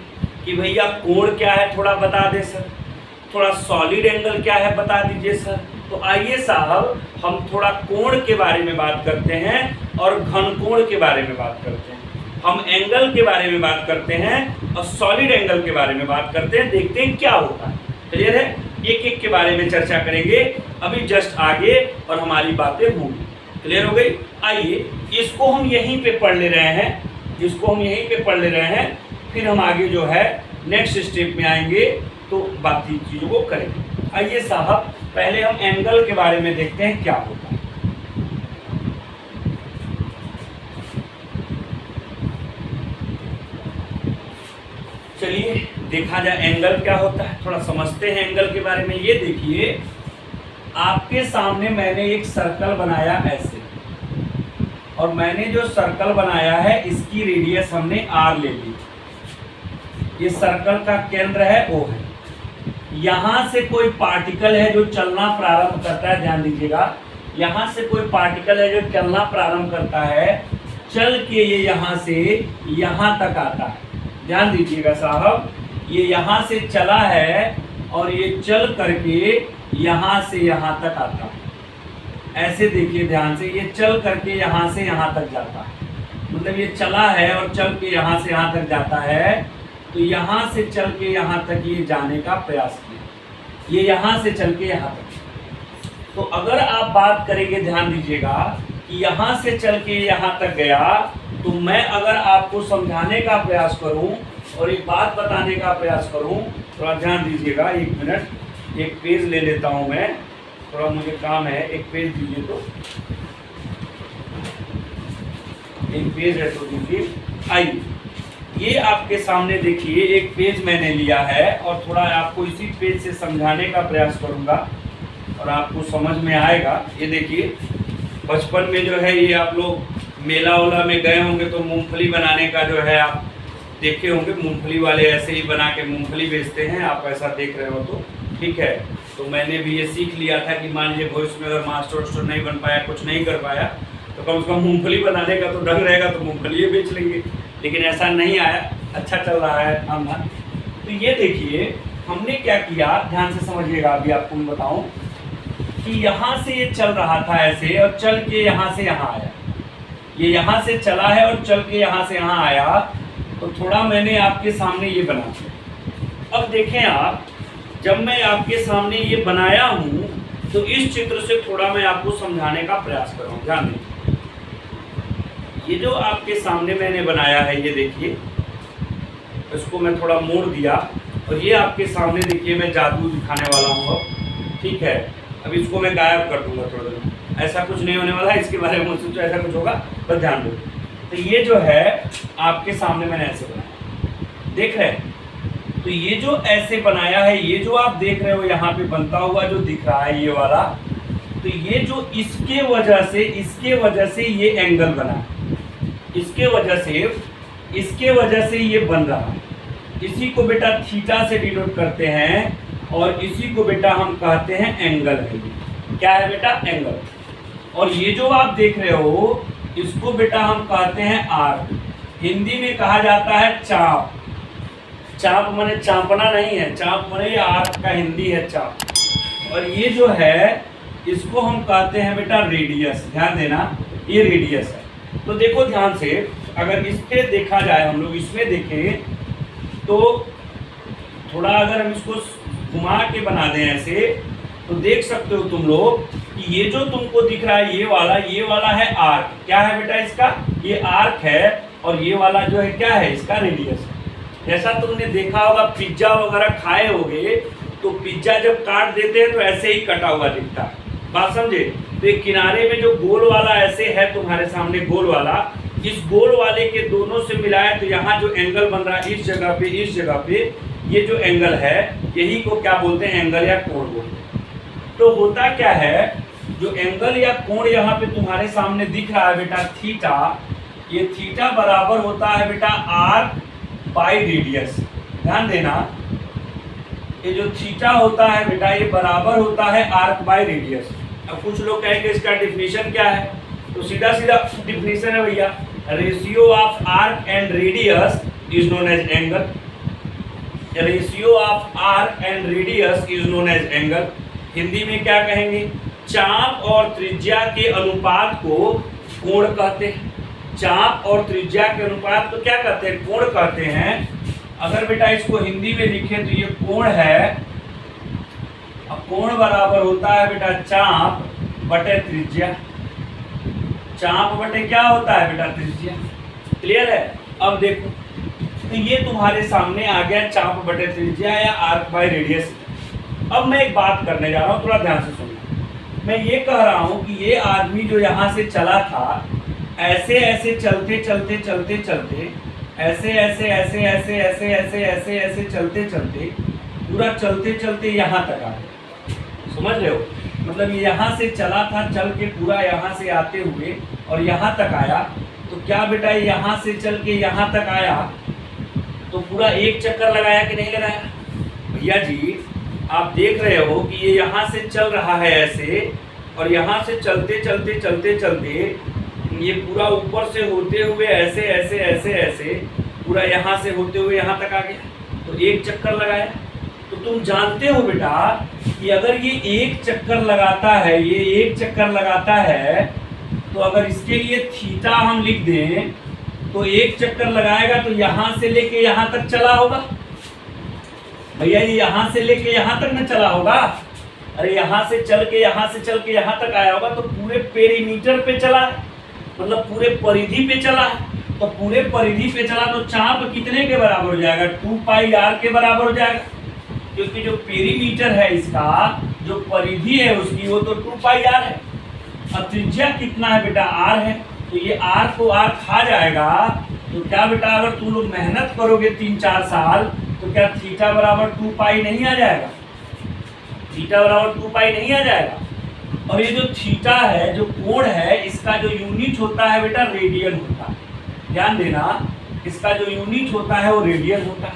कि भैया कोण क्या है थोड़ा बता दे सर, थोड़ा सॉलिड एंगल क्या है बता दीजिए सर। तो आइए साहब हम थोड़ा कोण के बारे में बात करते हैं और घन कोण के बारे में बात करते हैं। हम एंगल के बारे में बात करते हैं और सॉलिड एंगल के बारे में बात करते हैं, देखते हैं क्या होता है। क्लियर है? एक एक के बारे में चर्चा करेंगे अभी जस्ट आगे और हमारी बातें होंगी। क्लियर हो गई? आइए इसको हम यहीं पे पढ़ ले रहे हैं, इसको हम यहीं पे पढ़ ले रहे हैं, फिर हम आगे जो है नेक्स्ट स्टेप में आएंगे तो बाकी चीज़ों को करेंगे। आइए साहब पहले हम एंगल के बारे में देखते हैं क्या होता है। चलिए देखा जाए एंगल क्या होता है, थोड़ा समझते हैं एंगल के बारे में। ये देखिए आपके सामने मैंने एक सर्कल बनाया ऐसे, और मैंने जो सर्कल बनाया है इसकी रेडियस हमने r ले ली। ये सर्कल का केंद्र है O है। यहाँ से कोई पार्टिकल है जो चलना प्रारंभ करता है, ध्यान दीजिएगा, यहाँ से कोई पार्टिकल है जो चलना प्रारंभ करता है, चल के ये यहाँ से यहाँ तक आता है। ध्यान दीजिएगा साहब, ये यहाँ से चला है और ये चल करके यहाँ से यहाँ तक आता है। ऐसे देखिए ध्यान से, ये चल करके यहाँ से यहाँ तक जाता है, मतलब ये चला है और चल के यहाँ से यहाँ तक जाता है। तो यहाँ से चल के यहाँ तक ये जाने का प्रयास किया, ये यहाँ से चल के यहाँ तक। तो अगर आप बात करेंगे, ध्यान दीजिएगा कि यहाँ से चल के यहाँ तक गया, तो मैं अगर आपको समझाने का प्रयास करूं और एक बात बताने का प्रयास करूं, थोड़ा ध्यान दीजिएगा, एक मिनट, एक पेज ले लेता हूं मैं, थोड़ा मुझे काम है, एक पेज दीजिए, तो एक पेज है तो दीजिए। आइए ये आपके सामने देखिए, एक पेज मैंने लिया है और थोड़ा आपको इसी पेज से समझाने का प्रयास करूंगा और आपको समझ में आएगा। ये देखिए, बचपन में जो है ये आप लोग मेला ओला में गए होंगे तो मूंगफली बनाने का जो है आप देखे होंगे, मूंगफली वाले ऐसे ही बना के मूंगफली बेचते हैं, आप ऐसा देख रहे हो तो ठीक है। तो मैंने भी ये सीख लिया था कि मान लीजिए भविष्य में अगर मास्टर वास्टर नहीं बन पाया, कुछ नहीं कर पाया, तो कम से कम मूंगफली बनाने का तो ढंग रहेगा, तो मूंगफली बेच लेंगे। लेकिन ऐसा नहीं आया, अच्छा चल रहा है काम। तो ये देखिए हमने क्या किया, ध्यान से समझिएगा, अभी आपको मैं बताऊं कि यहाँ से ये चल रहा था ऐसे और चल के यहाँ से यहाँ आया, ये यहाँ से चला है और चल के यहाँ से यहाँ आया। तो थोड़ा मैंने आपके सामने ये बना दिया। अब देखें आप, जब मैं आपके सामने ये बनाया हूँ तो इस चित्र से थोड़ा मैं आपको समझाने का प्रयास कर रहा हूँ। ध्यान दीजिए, ये जो आपके सामने मैंने बनाया है, ये देखिए, इसको मैं थोड़ा मोड़ दिया और ये आपके सामने देखिए मैं जादू दिखाने वाला हूँ अब, ठीक है। अब इसको मैं गायब कर दूंगा थोड़ा देर। ऐसा कुछ नहीं होने वाला, इसके बारे में सोचो ऐसा कुछ होगा, बस ध्यान दो। तो ये जो है आपके सामने मैंने ऐसे बनाया, देख रहे हैं? तो ये जो ऐसे बनाया है, ये जो आप देख रहे हो यहाँ पे बनता हुआ जो दिख रहा है ये वाला, तो ये जो इसके वजह से ये एंगल बना, इसके वजह से ये बन रहा है। इसी को बेटा थीटा से डिनोट करते हैं और इसी को बेटा हम कहते हैं एंगल है। क्या है बेटा? एंगल। और ये जो आप देख रहे हो इसको बेटा हम कहते हैं आर्क। हिंदी में कहा जाता है चाप। चाप माने चापना नहीं है, चाप माने आर्क का हिंदी है चाप। और ये जो है इसको हम कहते हैं बेटा रेडियस। ध्यान देना, ये रेडियस है। तो देखो ध्यान से, अगर इस पे देखा जाए, हम लोग इसमें देखें तो थोड़ा अगर हम इसको घुमा के बना दें ऐसे, तो देख सकते हो तुम लोग कि ये जो तुमको दिख रहा है ये वाला है आर्क। क्या है बेटा इसका? ये आर्क है। और ये वाला जो है क्या है? इसका रेडियस है। जैसा तुमने देखा होगा पिज्जा वगैरह खाए होगे, तो पिज्जा जब काट देते हैं तो ऐसे ही कटा हुआ दिखता है। बात समझे? तो एक किनारे में जो गोल वाला ऐसे है तुम्हारे सामने, गोल वाला, इस गोल वाले के दोनों से मिलाए तो यहाँ जो एंगल बन रहा है इस जगह पे ये जो एंगल है, यही को क्या बोलते हैं? एंगल या कोण बोलते हैं। तो होता क्या है, जो एंगल या कोण यहाँ पे तुम्हारे सामने दिख रहा है बेटा थीटा, ये थीटा बराबर होता है बेटा आर्क बाई रेडियस। ध्यान देना, ये जो थीटा होता है बेटा ये बराबर होता है आर्क बाई रेडियस। अब कुछ लोग कहेंगे इसका डिफिनीशन क्या है, तो सीधा डिफिनीशन है भैया, ratio of arc and radius is known as angle. Ratio of arc and radius is known as angle. Hindi में क्या कहेंगे? चाप और त्रिज्या के अनुपात को कोण कहते हैं। चाप और त्रिज्या के अनुपात को क्या कहते हैं? कोण कहते हैं। अगर बेटा इसको हिंदी में लिखें तो ये कोण है। अब कोण बराबर होता है बेटा चाप बटे त्रिज्या। चाप बटे क्या होता है बेटा? त्रिज्या। क्लियर है? अब देखो, तो ये तुम्हारे सामने आ गया चाप बटे त्रिज्या या आर्क बाय रेडियस। अब मैं एक बात करने जा रहा हूँ, थोड़ा ध्यान से सुनना। मैं ये कह रहा हूँ कि ये आदमी जो यहाँ से चला था, ऐसे ऐसे चलते चलते पूरा चलते यहाँ तक आ गया। समझ रहे हो? मतलब यहाँ से चला था, चल के पूरा यहाँ से आते हुए और यहाँ तक आया। तो क्या बेटा यहाँ से चल के यहाँ तक आया तो पूरा एक चक्कर लगाया कि नहीं लगाया? भैया जी आप देख रहे हो कि ये यहाँ से चल रहा है ऐसे, और यहाँ से चलते ये पूरा ऊपर से होते हुए ऐसे पूरा यहाँ से होते हुए यहाँ तक आ गया। तो एक चक्कर लगाया। तो तुम जानते हो बेटा कि अगर ये एक चक्कर लगाता है, तो अगर इसके लिए थीटा हम लिख दें तो एक चक्कर लगाएगा तो यहाँ से लेके यहाँ तक चला होगा। भैया ये यहाँ से लेके यहाँ तक न चला होगा। अरे यहाँ से चल के यहाँ तक आया होगा, तो पूरे पेरीमीटर पे चला है, मतलब पूरे परिधि पे चला है। तो पूरे परिधि पे चला तो चाप कितने के बराबर हो जाएगा? 2 पाई आर के बराबर हो जाएगा, क्योंकि जो पेरीमीटर है इसका, जो परिधि है उसकी, वो तो 2 पाई आर है। अब त्रिज्या कितना है बेटा? आर है। तो ये आर को आर खा जाएगा। तो क्या बेटा अगर तुम लोग मेहनत करोगे 3-4 साल, तो क्या थीटा बराबर 2 पाई नहीं आ जाएगा? थीटा बराबर 2 पाई नहीं आ जाएगा? और ये जो थीटा है, जो कोण है, इसका जो यूनिट होता है बेटा रेडियन होता है। ध्यान देना, इसका जो यूनिट होता है वो रेडियन होता है।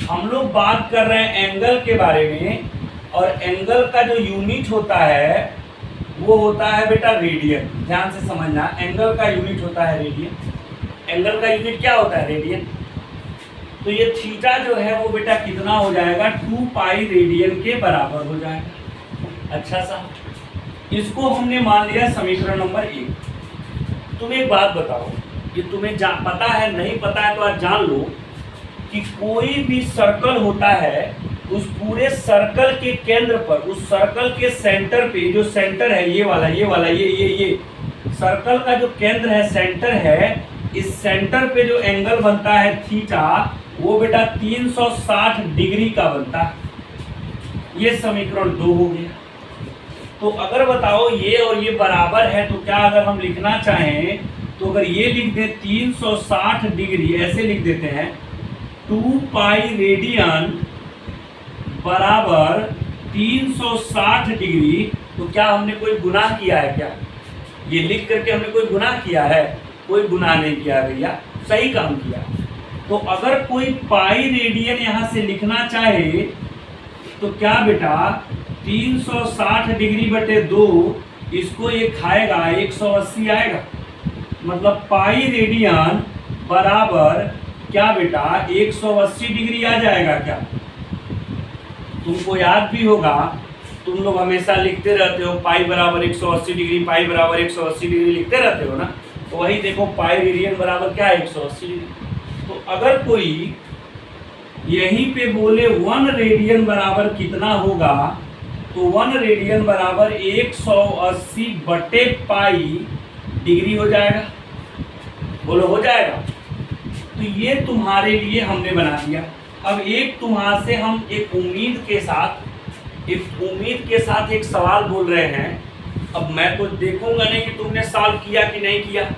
हम लोग बात कर रहे हैं एंगल के बारे में, और एंगल का जो यूनिट होता है वो होता है बेटा रेडियन। ध्यान से समझना, एंगल का यूनिट होता है रेडियन। एंगल का यूनिट क्या होता है? रेडियन। तो ये थीटा जो है वो बेटा कितना हो जाएगा? 2 पाई रेडियन के बराबर हो जाएगा। अच्छा सा, इसको हमने मान लिया समीकरण नंबर 1। तुम एक बात बताओ, ये तुम्हें पता है, नहीं पता है तो आज जान लो कि कोई भी सर्कल होता है, उस पूरे सर्कल के केंद्र पर, उस सर्कल के सेंटर पे, जो सेंटर है ये वाला ये सर्कल का जो केंद्र है, सेंटर है, इस सेंटर पे जो एंगल बनता है थीटा, वो बेटा 360 डिग्री का बनता है। ये समीकरण 2 हो गया। तो अगर बताओ ये और ये बराबर है तो क्या अगर हम लिखना चाहें तो अगर ये लिख दे 360 डिग्री, ऐसे लिख देते हैं 2 पाई रेडियन बराबर 360 डिग्री, तो क्या हमने कोई गुनाह किया है क्या? ये लिख करके हमने कोई गुनाह किया है? कोई गुनाह नहीं किया भैया, सही काम किया। तो अगर कोई पाई रेडियन यहाँ से लिखना चाहे तो क्या बेटा 360 डिग्री बटे 2, इसको ये खाएगा 180 आएगा, मतलब पाई रेडियन बराबर क्या बेटा 180 डिग्री आ जाएगा क्या? तुमको याद भी होगा, तुम लोग हमेशा लिखते रहते हो पाई बराबर 180 डिग्री, पाई बराबर 180 डिग्री लिखते रहते हो ना। तो वही देखो पाई रेडियन बराबर क्या है 180 डिग्री। तो अगर कोई यहीं पे बोले 1 रेडियन बराबर कितना होगा, तो 1 रेडियन बराबर 180 बटे पाई डिग्री हो जाएगा। बोलो हो जाएगा। तो ये तुम्हारे लिए हमने बना दिया। अब एक तुम्हारे से हम एक उम्मीद के साथ एक सवाल बोल रहे हैं। अब मैं तो देखूंगा नहीं कि तुमने सॉल्व किया कि नहीं किया,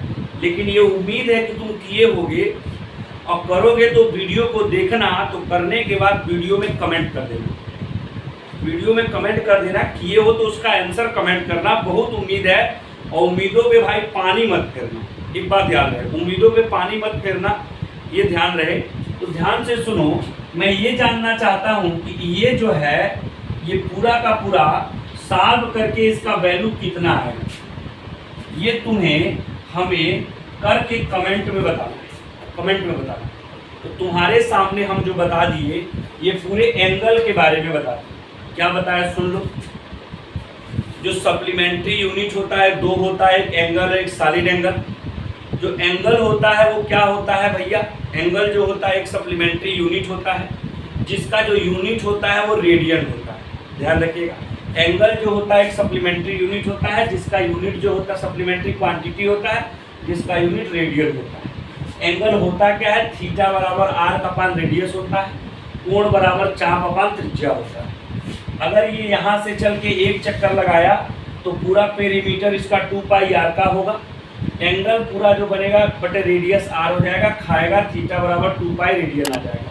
लेकिन ये उम्मीद है कि तुम किए होगे और करोगे। तो वीडियो को देखना, तो करने के बाद वीडियो में कमेंट कर देना, वीडियो में कमेंट कर देना किए हो तो उसका आंसर कमेंट करना। बहुत उम्मीद है और उम्मीदों पे भाई पानी मत फेरना, एक बात याद रहे, उम्मीदों पे पानी मत फेरना, ये ध्यान रहे। तो ध्यान से सुनो, मैं ये जानना चाहता हूँ कि ये जो है ये पूरा का पूरा सॉल्व करके इसका वैल्यू कितना है, ये तुम्हें हमें करके कमेंट में बताना। तो तुम्हारे सामने हम जो बता दिए ये पूरे एंगल के बारे में बता दिए। क्या बताया सुन लो। जो सप्लीमेंट्री यूनिट होता है, दो होता है, एक एंगल एक सॉलिड एंगल। जो एंगल होता है वो क्या होता है भैया, एंगल जो होता है एक सप्लीमेंट्री यूनिट होता है, जिसका जो यूनिट होता है वो रेडियन होता है। ध्यान रखिएगा, एंगल जो होता है एक सप्लीमेंट्री यूनिट होता है, जिसका यूनिट जो होता है सप्लीमेंट्री क्वांटिटी होता है, जिसका यूनिट रेडियन होता है। एंगल होता क्या है, थीटा बराबर आर्क अपान रेडियस होता है, कोण बराबर चाप अपान त्रिज्या होता है। अगर ये यहाँ से चल के एक चक्कर लगाया तो पूरा पेरीमीटर इसका 2 पाई आर का होगा। एंगल पूरा जो बनेगा बटे रेडियस आर हो जाएगा, खाएगा थीटा बराबर 2 पाई रेडियन आ जाएगा।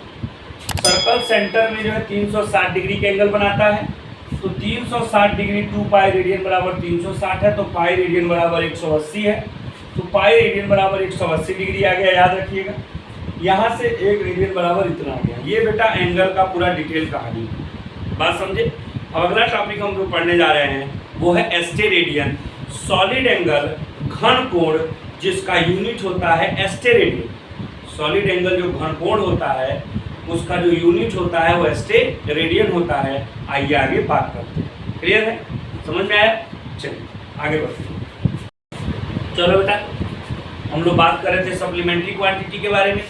सर्कल सेंटर में जो है 360 डिग्री के एंगल बनाता है, तो 360 डिग्री 2 पाई रेडियन बराबर 360 है, तो पाई रेडियन बराबर 180 है। तो पाई रेडियन बराबर 180 डिग्री आ गया, याद रखिएगा। यहाँ से 1 रेडियन बराबर इतना आ गया। ये बेटा एंगल का पूरा डिटेल कहानी है, बात समझे। अब अगला टॉपिक हम जो पढ़ने जा रहे हैं वो है एस्टेरेडियन, सॉलिड एंगल घन कोण जिसका यूनिट होता है एस्टेरेडियन। सॉलिड एंगल जो घन कोण होता है उसका जो यूनिट होता है वो एस्टेरेडियन होता है। आइए आगे बात करते हैं। क्लियर है, समझ में आया? चलिए आगे बढ़ते हैं। चलो बेटा, हम लोग बात कर रहे थे सप्लीमेंट्री क्वांटिटी के बारे में,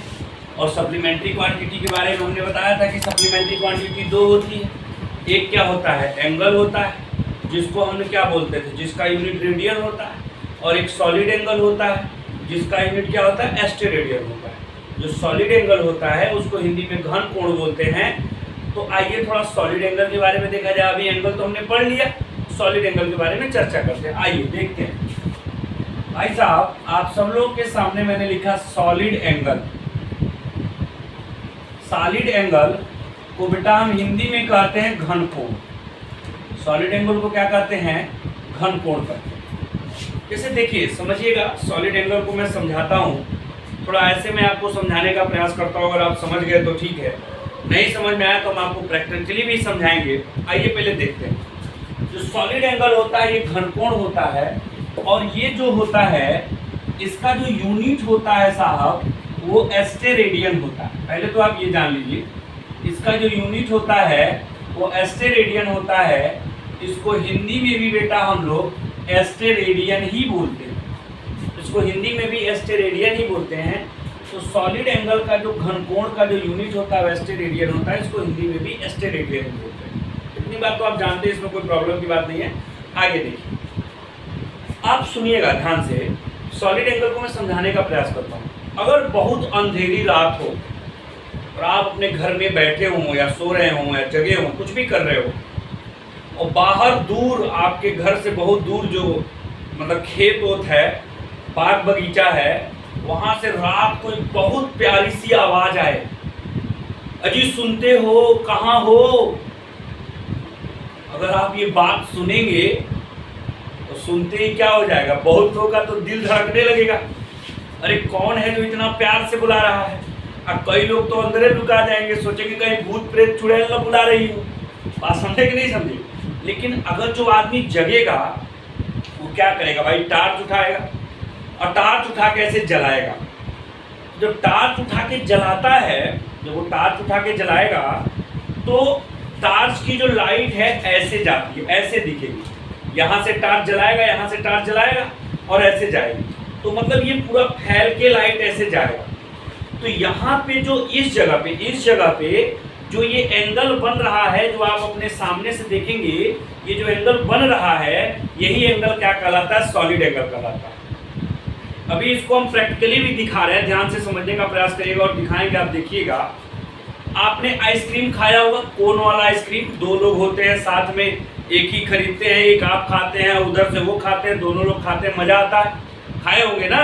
और सप्लीमेंट्री क्वांटिटी के बारे में हमने बताया था कि सप्लीमेंट्री क्वांटिटी 2 होती है। एक क्या होता है, एंगल होता है जिसको हमने क्या बोलते थे, जिसका यूनिट रेडियन होता है, और एक सॉलिड एंगल होता है जिसका यूनिट क्या होता है, एस्टेरेडियन होता है। जो सॉलिड एंगल होता है उसको हिंदी में घन कोण बोलते हैं। तो आइए थोड़ा सॉलिड एंगल के बारे में देखा जाए। अभी एंगल तो हमने पढ़ लिया, सॉलिड एंगल के बारे में चर्चा करते हैं। आइए देखते हैं। भाई साहब, आप सब लोगों के सामने मैंने लिखा सॉलिड एंगल। सॉलिड एंगल को बेटा हम हिंदी में कहते हैं घन कोण। सॉलिड एंगल को क्या कहते हैं, घन कोण कहते हैं। जैसे देखिए, समझिएगा, सॉलिड एंगल को मैं समझाता हूँ, थोड़ा ऐसे मैं आपको समझाने का प्रयास करता हूँ। अगर आप समझ गए तो ठीक है, नहीं समझ में आया तो हम आपको प्रैक्टिकली भी समझाएंगे। आइए पहले देखते हैं। जो सॉलिड एंगल होता है ये घन कोण होता है, और ये जो होता है इसका जो यूनिट होता है साहब वो एस्टेरेडियन होता है। पहले तो आप ये जान लीजिए, इसका जो यूनिट होता है वो एस्टेरेडियन होता है। इसको हिंदी में भी बेटा हम लोग एस्टेरेडियन ही बोलते हैं, इसको हिंदी में भी एस्टेरेडियन ही बोलते हैं। तो सॉलिड एंगल का जो घन कोण का जो यूनिट होता है एस्टेरेडियन होता है, इसको हिंदी में भी एस्टेरेडियन बोलते हैं। इतनी बात तो आप जानते हैं, इसमें कोई प्रॉब्लम की बात नहीं है। आगे देखिए, आप सुनिएगा ध्यान से। सॉलिड एंगल को मैं समझाने का प्रयास करता हूँ। अगर बहुत अंधेरी रात हो और आप अपने घर में बैठे हों या सो रहे हों या जगे हों, कुछ भी कर रहे हो, और बाहर दूर आपके घर से बहुत दूर जो मतलब खेत वोत है, बाग बगीचा है, वहां से रात को एक बहुत प्यारी सी आवाज आए, अजी सुनते हो, कहाँ हो? अगर आप ये बात सुनेंगे तो सुनते ही क्या हो जाएगा, बहुतों का तो दिल धड़कने लगेगा, अरे कौन है जो इतना प्यार से बुला रहा है। अब कई लोग तो अंदर लुका जाएंगे, सोचेंगे कहीं भूत प्रेत चुड़ैल ना बुला रही हो। बात समझे कि नहीं समझे? लेकिन अगर जो आदमी जगेगा वो क्या करेगा भाई, टार्च उठाएगा, और टार्च उठा के ऐसे जलाएगा। जब टार्च उठा के जलाता है, जब वो टार्च उठा के जलाएगा तो टार्च की जो लाइट है ऐसे जाती है, ऐसे दिखेगी। यहाँ से टार्च जलाएगा, यहाँ से टार्च जलाएगा और ऐसे जाएगी, तो मतलब ये पूरा फैल के लाइट ऐसे जाएगा। तो यहाँ पे जो इस जगह पे जो ये एंगल बन रहा है, जो आप अपने सामने से देखेंगे, ये जो एंगल बन रहा है, यही एंगल क्या कहलाता है? सॉलिड एंगल कहलाता है। अभी इसको हम प्रैक्टिकली भी दिखा रहे हैं, ध्यान से समझने का प्रयास करिएगा और दिखाएंगे, आप देखिएगा। आपने आइसक्रीम खाया होगा, कोन वाला आइसक्रीम, दो लोग होते हैं साथ में, एक ही खरीदते हैं, एक आप खाते हैं, उधर से वो खाते हैं, दोनों लोग खाते हैं, मजा आता है। खाए होंगे ना,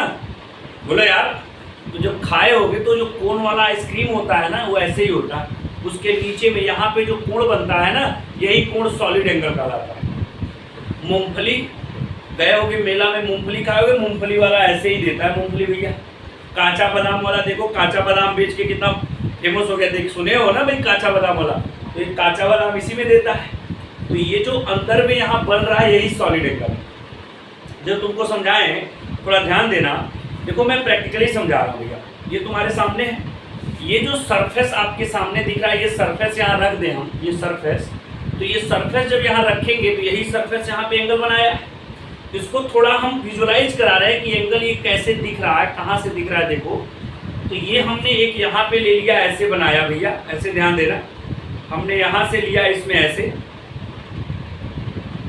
बोलो यार। तो जब खाए होंगे तो जो कोन वाला आइसक्रीम होता है ना, वो ऐसे ही होता है। उसके नीचे में यहाँ पे जो कोण बनता है ना, यही कोण सॉलिड एंगल कहलाता है। मूंगफली गए होगे मेला में, मूंगफली खाए होगे, मूंगफली वाला ऐसे ही देता है मूंगफली भैया। कांचा बादाम वाला देखो, कांचा बादाम बेच के कितना फेमस हो गया, देख सुने हो ना भाई कांचा बादाम वाला, तो ये कांचा बादाम इसी में देता है। तो ये जो अंदर में यहाँ बन रहा है, यही सॉलिड एंगल है। जो तुमको समझाएं, थोड़ा ध्यान देना। देखो मैं प्रैक्टिकली समझा रहा हूँ भैया, ये तुम्हारे सामने है, ये जो सरफेस आपके सामने दिख रहा है, ये सरफेस यहाँ रख दें हम, ये सरफेस, तो ये सरफेस जब यहाँ रखेंगे तो यही सरफेस यहाँ पे एंगल बनाया है। इसको थोड़ा हम विजुअलाइज करा रहे हैं कि एंगल ये कैसे दिख रहा है, कहाँ से दिख रहा है। देखो तो ये हमने एक यहाँ पे ले लिया, ऐसे बनाया भैया, ऐसे ध्यान देना, हमने यहाँ से लिया इसमें ऐसे,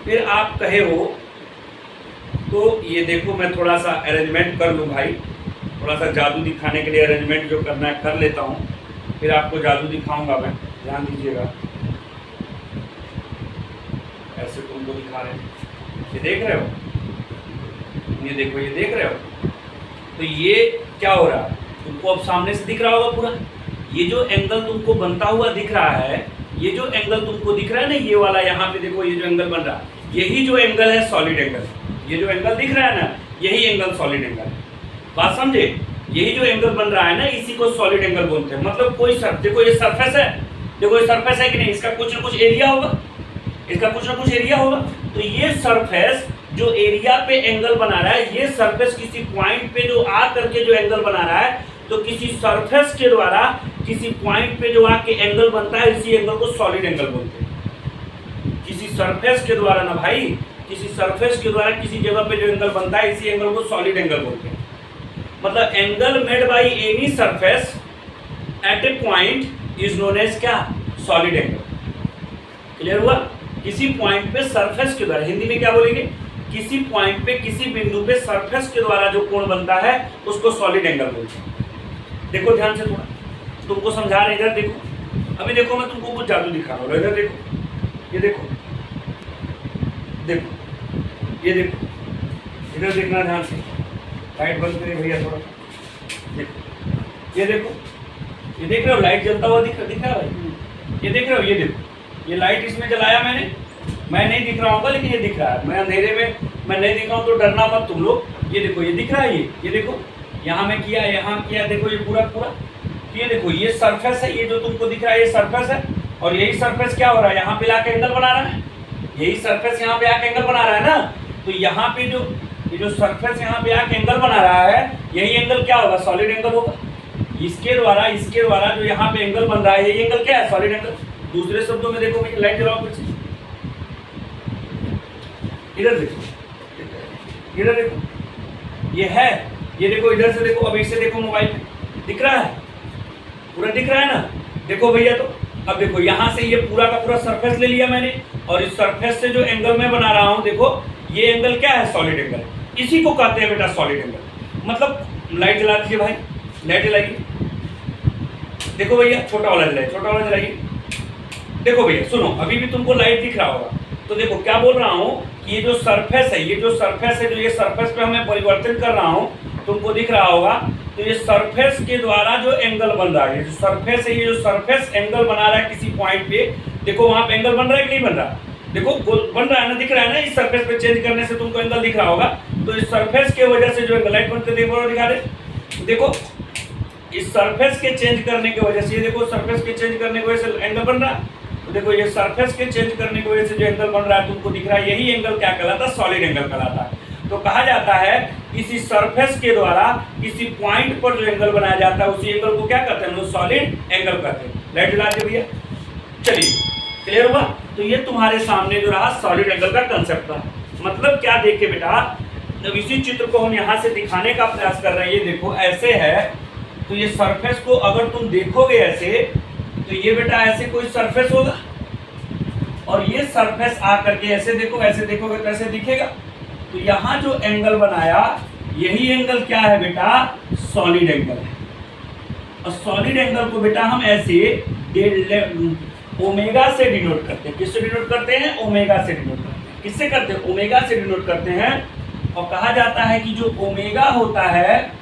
फिर आप कहे हो तो ये देखो मैं थोड़ा सा अरेंजमेंट कर लूँ भाई, थोड़ा सा जादू दिखाने के लिए अरेंजमेंट जो करना है कर लेता हूँ, फिर आपको जादू दिखाऊंगा मैं, ध्यान दीजिएगा। ऐसे तुमको दिखा रहे हैं, ये देख रहे हो, ये देखो, ये देख रहे हो। तो ये क्या हो रहा है, तुमको अब सामने से दिख रहा होगा पूरा। ये जो एंगल तुमको बनता हुआ दिख रहा है, ये जो एंगल तुमको दिख रहा है ना, ये वाला यहाँ पे देखो, ये जो एंगल बन रहा है, यही जो एंगल है सॉलिड एंगल। ये जो एंगल दिख रहा है ना, यही एंगल सॉलिड एंगल है। बात समझे? यही जो एंगल बन रहा है ना, इसी को सॉलिड एंगल बोलते हैं। मतलब कोई देखो ये सरफेस है, देखो ये सरफेस है कि नहीं, इसका कुछ ना कुछ एरिया होगा, इसका कुछ ना कुछ एरिया होगा। तो ये सरफेस जो एरिया पे एंगल बना रहा है, ये सरफेस किसी पॉइंट पे जो आ करके जो एंगल बना रहा है, तो किसी सरफेस के द्वारा किसी पॉइंट पे जो आके एंगल बनता है, इसी एंगल को सॉलिड एंगल बोलते हैं। किसी सरफेस के द्वारा ना भाई, किसी सरफेस के द्वारा किसी जगह पे जो एंगल बनता है, इसी एंगल को सॉलिड एंगल बोलते हैं। मतलब angle made by any surface at a point is known as क्या? Solid angle. क्लियर हुआ? किसी पॉइंट पे सरफेस के द्वारा, हिंदी में क्या बोलेंगे, किसी पॉइंट पे किसी बिंदु पे सरफेस के द्वारा जो कोण बनता है उसको सॉलिड एंगल बोलते हैं। देखो ध्यान से, थोड़ा तुमको समझा रहे, इधर देखो। अभी देखो मैं तुमको कुछ जादू दिखा रहा हूँ, इधर देखो, ये देखो, देखो, ये देखो, इधर देखना ध्यान से। लाइट बंद करिए भैया थोड़ा, देखो, ये देखो, ये देख रहे हो लाइट जलता हुआ दिख रहा है भाई, ये देख रहे हो, ये देखो, ये लाइट इसमें जलाया मैंने, मैं नहीं दिख रहा होगा लेकिन ये दिख रहा है। मैं अंधेरे में मैं नहीं दिख रहा हूँ तो डरना मत तुम लोग। ये देखो, ये दिख रहा है, ये देखो, यहाँ मैं किया, यहाँ किया, देखो ये पूरा पूरा, ये देखो, ये सरफेस है, ये जो तुमको दिख रहा है ये सरफेस है, और यही सरफेस क्या हो रहा है, यहाँ पे लाके एंगल बना रहा है। यही सरफेस यहाँ पे आके एंगल बना रहा है ना, तो यहाँ पे जो ये जो सरफेस यहाँ पे आके एंगल बना रहा है, यही एंगल क्या होगा? सॉलिड एंगल होगा। इसके द्वारा जो यहाँ पे एंगल बन रहा है, यही एंगल क्या है? Solid angle. दूसरे शब्दों में देखो, लाइट जलाओ कुछ, इधर देखो, इधर देखो, ये है, ये देखो, इधर से देखो, अब इससे देखो, मोबाइल में दिख रहा है, पूरा दिख रहा है ना। देखो भैया, तो अब देखो यहाँ से ये पूरा का पूरा सरफेस ले लिया मैंने, और इस सरफेस से जो एंगल मैं बना रहा हूँ, देखो ये एंगल क्या है? Solid angle. इसी को कहते हैं बेटा सॉलिड एंगल। मतलब लाइट जला दीजिए भाई, लाइट जलाइए, देखो भैया, छोटा वाला जलाइए, छोटा वाला जलाइए। देखो भैया सुनो, अभी भी तुमको लाइट दिख रहा होगा, तो देखो क्या बोल रहा हूँ कि ये जो सरफेस है, जो ये सरफेस पे मैं परिवर्तन कर रहा हूँ, तुमको दिख रहा होगा। तो ये सरफेस के द्वारा जो एंगल बन रहा है, ये जो सरफेस है, ये जो सरफेस एंगल बना रहा है किसी पॉइंट पे, देखो वहां पे एंगल बन रहा है कि नहीं बन रहा, देखो बन रहा है ना, दिख रहा है ना। इस सरफेस पे चेंज करने से तुमको एंगल दिख रहा होगा। तो इस सरफेस के वजह से जो एंगल लाइट बनते, देखो दिखा दे, देखो इस सरफेस के चेंज करने की वजह से, देखो सरफेस के चेंज करने की वजह से एंगल बन रहा है। तो देखो ये सरफेस के चेंज करने की वजह से जो एंगल बन रहा है तुमको दिख रहा है, यही एंगल क्या कहलाता है, सॉलिड एंगल कहलाता है। तो कहा जाता है किसी सरफेस के द्वारा किसी पॉइंट पर जो एंगल बनाया जाता है उसी एंगल को क्या कहते हैं, सॉलिड एंगल कहते हैं। लाइट जला दे भैया। चलिए क्लियर हुआ। तो ये तुम्हारे सामने जो रहा सॉलिड एंगल का कंसेप्ट था। मतलब क्या देखे बेटा, जब इसी चित्र को हम यहाँ से दिखाने का प्रयास कर रहे हैं, ये देखो ऐसे है, तो ये सरफेस को अगर तुम देखोगे ऐसे, तो ये बेटा ऐसे कोई सरफेस होगा, और ये सरफेस आकर के ऐसे देखो, ऐसे देखोगे तो ऐसे दिखेगा। तो यहाँ जो एंगल बनाया, यही एंगल क्या है बेटा, सॉलिड एंगल है। और सॉलिड एंगल को बेटा हम ऐसे ओमेगा से डिनोट करते हैं। किससे डिनोट करते हैं, ओमेगा से डिनोट करते हैं। किससे करते हैं, ओमेगा से डिनोट करते हैं। और कहा जाता है कि जो ओमेगा होता है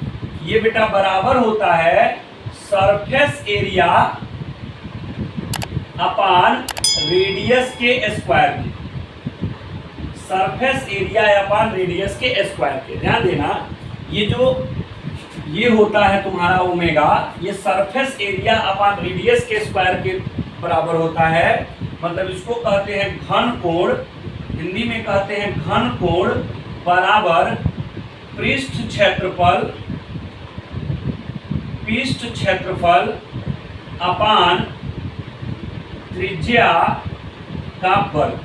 ये बेटा बराबर होता है सरफेस एरिया अपान रेडियस के स्क्वायर के। सरफेस एरिया अपान रेडियस के स्क्वायर के। ध्यान देना, ये होता है तुम्हारा ओमेगा, ये सरफेस एरिया अपान रेडियस के स्क्वायर के बराबर होता है। मतलब इसको कहते हैं घन कोण, हिंदी में कहते हैं घन कोण बराबर पृष्ठ क्षेत्रफल अपान त्रिज्या का वर्ग।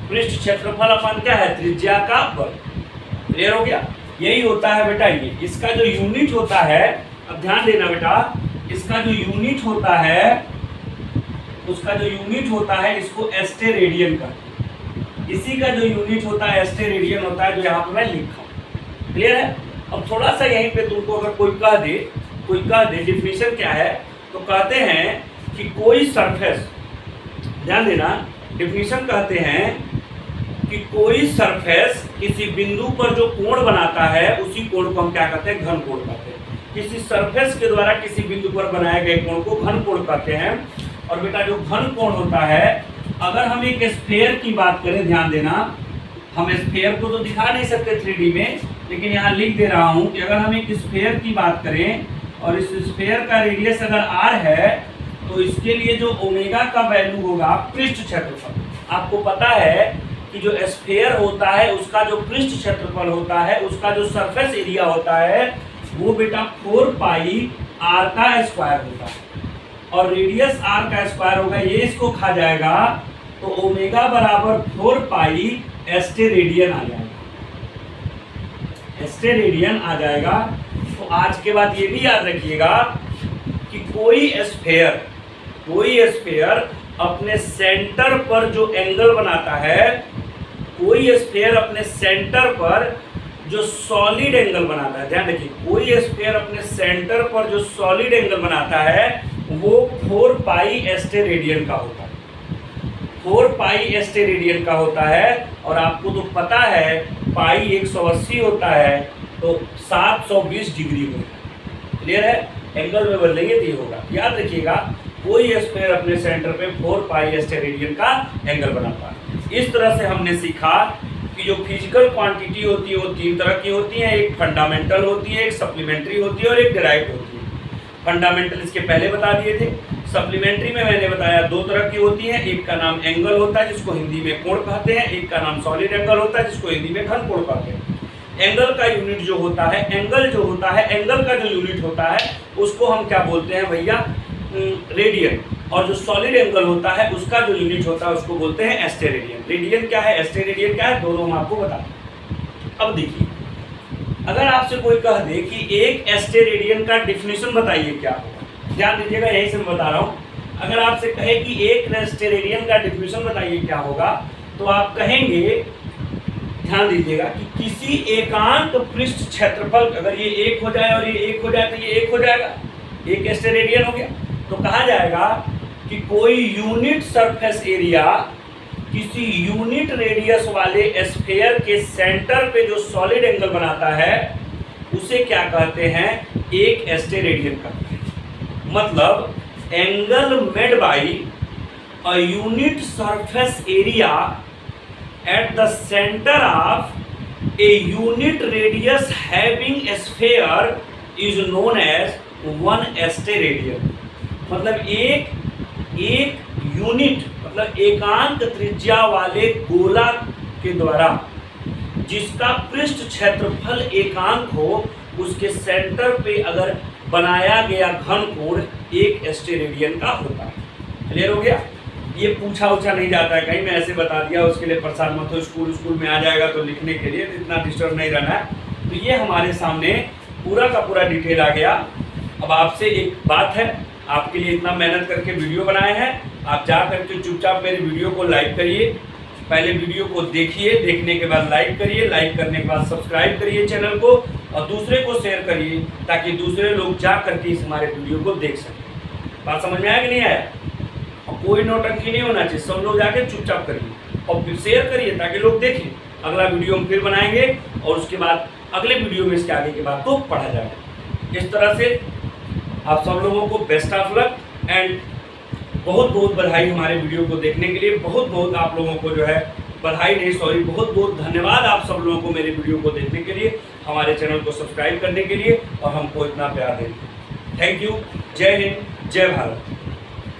पृष्ठ क्षेत्रफल अपान क्या है, त्रिज्या का वर्ग। क्लियर हो गया। यही होता है बेटा ये, इसका जो यूनिट होता है, अब ध्यान देना बेटा, इसका जो यूनिट होता है, उसका जो यूनिट होता है इसको एस्टेरेडियन का, इसी का जो यूनिट होता है एस्टेरेडियन होता है, जो यहाँ पे मैं लिखा हूँ। क्लियर है। अब थोड़ा सा यहीं पे तुमको अगर कोई कह दे डिफिनेशन क्या है, तो कहते हैं कि कोई सरफेस, ध्यान देना, डिफिनेशन कहते हैं कि कोई सरफेस किसी बिंदु पर जो कोण बनाता है उसी कोण को हम क्या कहते हैं, घन कोण कहते हैं। किसी सरफेस के द्वारा किसी बिंदु पर बनाए गए कोण को घन कोण कहते हैं। और बेटा जो घन कोण होता है, अगर हम एक स्फीयर की बात करें, ध्यान देना, हम स्फीयर को तो दिखा नहीं सकते 3D में, लेकिन यहाँ लिख दे रहा हूँ कि अगर हम एक स्फीयर की बात करें और इस स्फीयर का रेडियस अगर r है, तो इसके लिए जो ओमेगा का वैल्यू होगा पृष्ठ क्षेत्रफल। आपको पता है कि जो स्फीयर होता है उसका जो पृष्ठ क्षेत्रफल होता है, उसका जो सरफेस एरिया होता है, वो बेटा 4 पाई r का स्क्वायर होता है, और रेडियस r का स्क्वायर होगा, ये इसको खा जाएगा, तो ओमेगा बराबर 4 पाई एस्टेरेडियन आ जाएगा। एस्टेरेडियन आ जाएगा। तो आज के बाद ये भी याद रखिएगा कि कोई स्फीयर अपने सेंटर पर जो एंगल बनाता है, कोई स्फीयर अपने सेंटर पर जो सॉलिड एंगल बनाता है, ध्यान रखिए, कोई स्फीयर अपने सेंटर पर जो सॉलिड एंगल बनाता है वो 4 पाई एस्टेरेडियन का होता है। 4 पाई एस्टेरेडियन का होता है। और आपको तो पता है पाई 180 होता है, तो 720 डिग्री होता है। क्लियर है। एंगल में बदलेंगे तो ये होगा। याद रखिएगा, कोई स्फीयर अपने सेंटर पे 4 पाई एस्टेरेडियन का एंगल बनाता है। इस तरह से हमने सीखा कि जो फिजिकल क्वांटिटी होती है वो 3 तरह की होती है। एक फंडामेंटल होती है, एक सप्लीमेंट्री होती है और एक डिराइव्ड होती है। फंडामेंटल इसके पहले बता दिए थे। सप्लीमेंट्री में मैंने बताया 2 तरह की होती है। एक का नाम एंगल होता है जिसको हिंदी में कोण कहते हैं, एक का नाम सॉलिड एंगल होता है जिसको हिंदी में घन कोण कहते हैं। एंगल का यूनिट जो होता है, एंगल का जो यूनिट होता है उसको हम क्या बोलते हैं भैया, रेडियन। और जो सॉलिड एंगल होता है उसका जो यूनिट होता है उसको बोलते हैं एस्टेरेडियन। रेडियन क्या है, एस्टेरेडियन क्या है, दोनों हम आपको बताते हैं। अब देखिए, अगर आपसे कोई कह दे कि एक एस्टेरेडियन का डिफिनेशन बताइए क्या होगा, ध्यान दीजिएगा, यही से मैं बता रहा हूँ। अगर आपसे कहे कि एक एस्टेरेडियन का डिफिनेशन बताइए क्या होगा, तो आप कहेंगे, ध्यान दीजिएगा, कि किसी एकांक पृष्ठ क्षेत्रफल, अगर ये 1 हो जाए और ये 1 हो जाए तो ये 1 हो जाएगा, एक एस्टेरेडियन हो गया। तो कहा जाएगा कि कोई यूनिट सरफेस एरिया किसी यूनिट रेडियस वाले स्फीयर के सेंटर पे जो सॉलिड एंगल बनाता है उसे क्या कहते हैं, एक एस्टेरेडियन कहते हैं। मतलब angle made by a unit surface area at the centre of a unit radius having sphere is known as one steradian. मतलब एक यूनिट मतलब एकांक त्रिज्या वाले गोला के द्वारा जिसका पृष्ठ क्षेत्रफल एकांक हो उसके सेंटर पे अगर बनाया गया घन कोण एक एस्टेरेडियन का होता है। क्लियर हो गया? ये पूछा उछा नहीं जाता है कहीं, मैं ऐसे बता दिया, उसके लिए परेशान मत हो। स्कूल में आ जाएगा तो लिखने के लिए इतना डिस्टर्ब नहीं रहना है। तो ये हमारे सामने पूरा का पूरा डिटेल आ गया। अब आपसे एक बात है, आपके लिए इतना मेहनत करके वीडियो बनाए हैं, आप जा करके चुपचाप मेरे वीडियो को लाइक करिए। पहले वीडियो को देखिए, देखने के बाद लाइक करिए, लाइक करने के बाद सब्सक्राइब करिए चैनल को और दूसरे को शेयर करिए ताकि दूसरे लोग जा करके इस हमारे वीडियो को देख सकें। बात समझ में आया कि नहीं आया? और कोई नौटंकी नहीं होना चाहिए, सब लोग जाके चुपचाप करिए और फिर शेयर करिए ताकि लोग देखें। अगला वीडियो हम फिर बनाएंगे और उसके बाद अगले वीडियो में इसके आगे की बात को पढ़ा जाएगा। इस तरह से आप सब लोगों को बेस्ट ऑफ लक एंड बहुत बहुत बधाई हमारे वीडियो को देखने के लिए। बहुत बहुत आप लोगों को जो है बधाई नहीं सॉरी बहुत बहुत धन्यवाद आप सब लोगों को मेरे वीडियो को देखने के लिए, हमारे चैनल को सब्सक्राइब करने के लिए और हमको इतना प्यार देने के लिए। Thank you. जय हिंद, जय भारत।